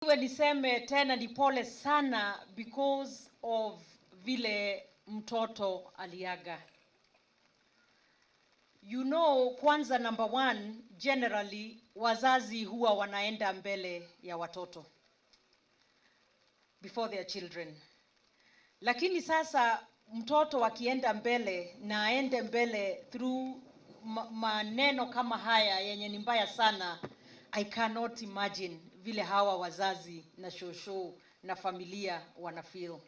Niseme tena ni pole sana because of vile mtoto aliaga. You know, kwanza number one, generally wazazi huwa wanaenda mbele ya watoto before their children. Lakini sasa mtoto akienda mbele na aende mbele through maneno kama haya yenye ni mbaya sana, I cannot imagine vile hawa wazazi na shosho na familia wana feel.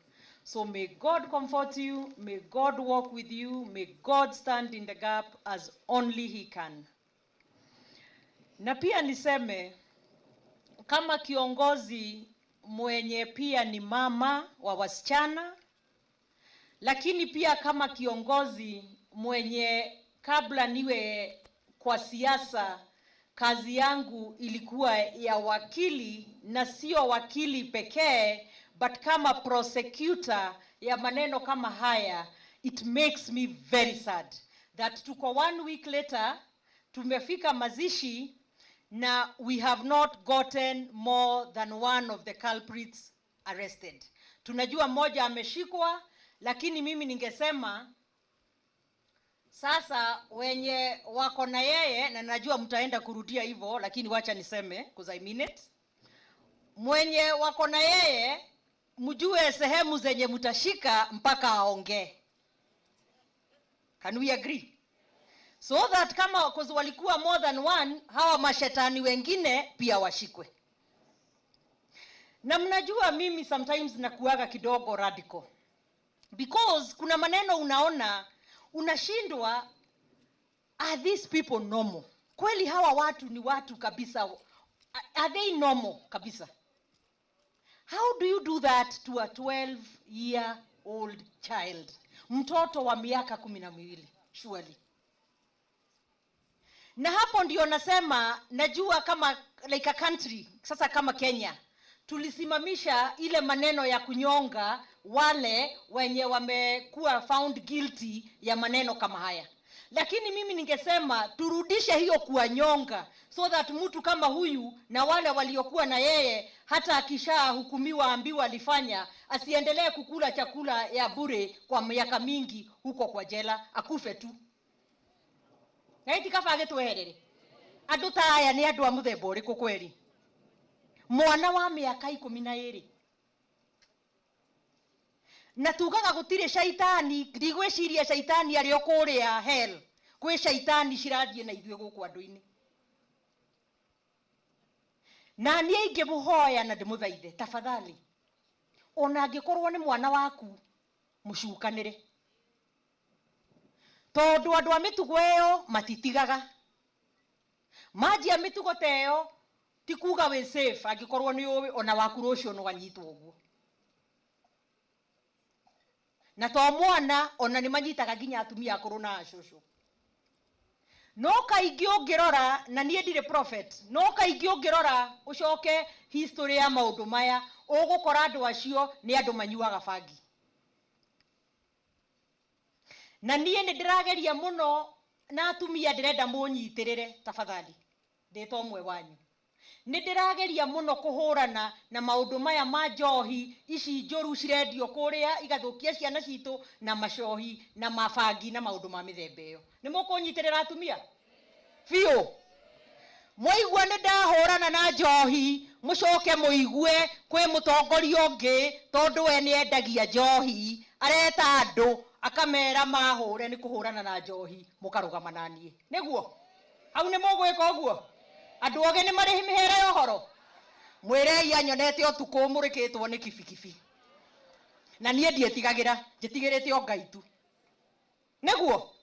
So may God comfort you, may God walk with you, may God stand in the gap as only He can. Na pia niseme kama kiongozi mwenye pia ni mama wa wasichana, lakini pia kama kiongozi mwenye kabla niwe kwa siasa kazi yangu ilikuwa ya wakili, na sio wakili pekee but kama prosecutor ya maneno kama haya, it makes me very sad that tuko 1 week later tumefika mazishi na we have not gotten more than one of the culprits arrested. Tunajua mmoja ameshikwa, lakini mimi ningesema sasa wenye wako na yeye, na najua mtaenda kurudia hivyo, lakini wacha niseme because I mean it. Mwenye wako na yeye mjue sehemu zenye mtashika mpaka aongee. Can we agree? So that kama because walikuwa more than one, hawa mashetani wengine pia washikwe. Na mnajua mimi sometimes nakuaga kidogo radical. Because kuna maneno unaona unashindwa, are these people normal? Kweli hawa watu ni watu kabisa? Are they normal kabisa? How do you do that to a 12-year-old child? Mtoto wa miaka 12, surely. Na hapo ndio nasema, najua kama like a country, sasa kama Kenya, tulisimamisha ile maneno ya kunyonga wale wenye wamekuwa found guilty ya maneno kama haya. Lakini mimi ningesema turudishe hiyo kuwanyonga, so that mtu kama huyu na wale waliokuwa na yeye hata akishahukumiwa ambiwa alifanya, asiendelee kukula chakula ya bure kwa miaka mingi huko kwa jela, akufe tu. Na iti kafage tuherere. Andu ta aya ni andu a muthemba uriku kweli? Mwana wa miaka 12. Na tugaga gutire shaitani, ndigwiciria shaitani ari okuria hell. Kwi shaitani cirathie na ithue guku andu-ini. Na nie ingimuhoya na ndimuthaithe tafadhali, ona angikorwo ni mwana waku mucukanire, tondu andu a mitugo iyo matitigaga. Majia mitugo teyo ti kuga we safe, angikorwo ni uwi ona waku rucio no ganyitwo uguo. Na to mwana ona ni manyitaga ginya atumia akuru na acũcũ. No kaingĩ ũngĩrora, na niĩ ndirĩ prophet, no kaingĩ ũngĩrora ucoke history ya maũndũ maya, ũgũkora andũ acio nĩ andũ manyuaga bangi. Na niĩ nĩ ndĩrageria mũno na atumia ndĩrenda mũnyitĩrĩre tafadhali, ndĩta ũmwe wanyu. Nĩ ndĩrageria mũno kũhũrana na maũndũ maya ma njohi ici njũru cirendio kũrĩa igathukia ciana citũ, na macohi na mabangi na maũndũ ma mĩthemba ĩyo. Nĩ mũkũnyitĩrĩra atumia? Biũ. Mwaigua nĩ ndahũrana na njohi, mũcoke mũigue kwĩ mũtongoria ũngĩ tondũ we nĩ endagia njohi, areta andũ akamera mahũre nĩ kũhũrana na njohi, mũkarũgama na niĩ. Nĩguo? Hau nĩ mũgwĩka ũguo? Andu oge ni mari mihere ya horo. Mwirei anyonete utuku murikitwo ni kibikibi. Na nie ndietigagira, njitigirite o Ngai tu. Neguo?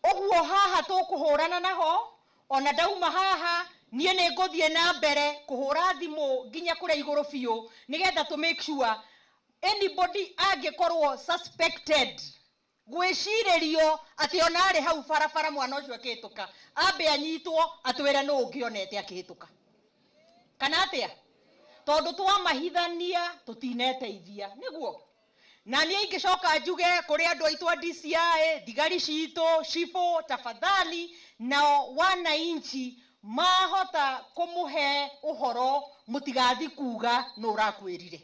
Oguo haha tukuhurana naho, ona dauma haha nie ni nguthie na mbere kuhura thimu nginya kuria iguru biu, nigetha to make sure anybody angikorwo suspected gwiciririo ati ona ari hau barabara mwana ucio akihituka, ambe anyitwo atwire no ungionete akihituka. Kana atia? Tondu twamahithania tutineteithia. Niguo? Na nie ingicoka njuge kuri andu aitu a DCI, thigari citu, cifo, tafadhali na wananchi mahota kumuhe uhoro mutigathi kuga no urakwirire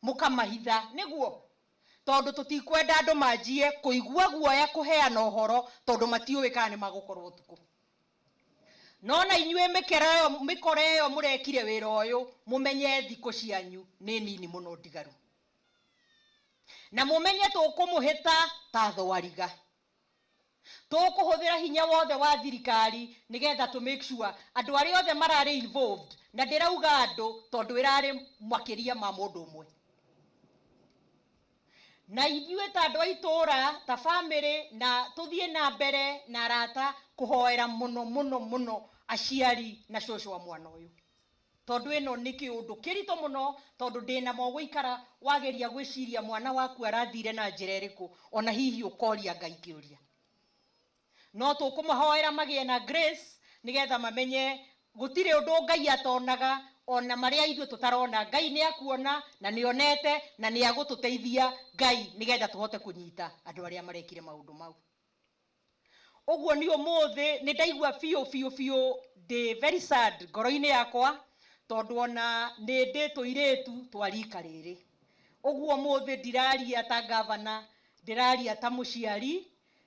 mukamahitha niguo tondu tutikwenda andu manjie kuigua guoya kuheana uhoro tondu matiuwi kana ni magukorwo tuku no na inyue mikore yo murekire wira uyu mumenye thiko cianyu ni nini muno ndigaru na mumenye tukumuhita ta thwariga tukuhuthira hinya wothe wa thirikari nigetha to make sure andu ari othe marari involved na ndirauga andu tondu irari makiria ma mundu umwe na inyue ta andu aitura ta family na tuthie na mbere na arata kuhoera muno aciari na cũcũ wa mwana uyu tondu ino ni kiundu kirito muno tondu ndina mo guikara wageria gwiciria mwana waku arathire na njira iriku ona hihi ukoria Ngai kiuria no tukumuhoera magie na grace nigetha mamenye gutire undu Ngai atonaga ona maria ithu tutarona Ngai ni akuona na nionete na ni agututeithia Ngai nigetha tuhote kunyita andu aria marekire maundu mau uguo ni umuthi ni ndaigua fiu ndi very sad ngoro-ini yakwa tondu ona ni ndi tuiritu twarika riri uguo umuthi ndiraria ta gavana ndiraria ta muciari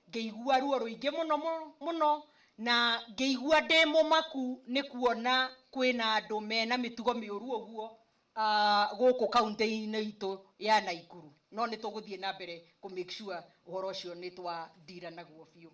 ngeigua ruo ruingi muno na ngeigua ndi mumaku ni kuona kwina andu mena mitugo miuru uguo guku kaunti-ini itu ya Naikuru no ni tuguthie na mbere ku make sure uhoro ucio ni twa ndira naguo fiu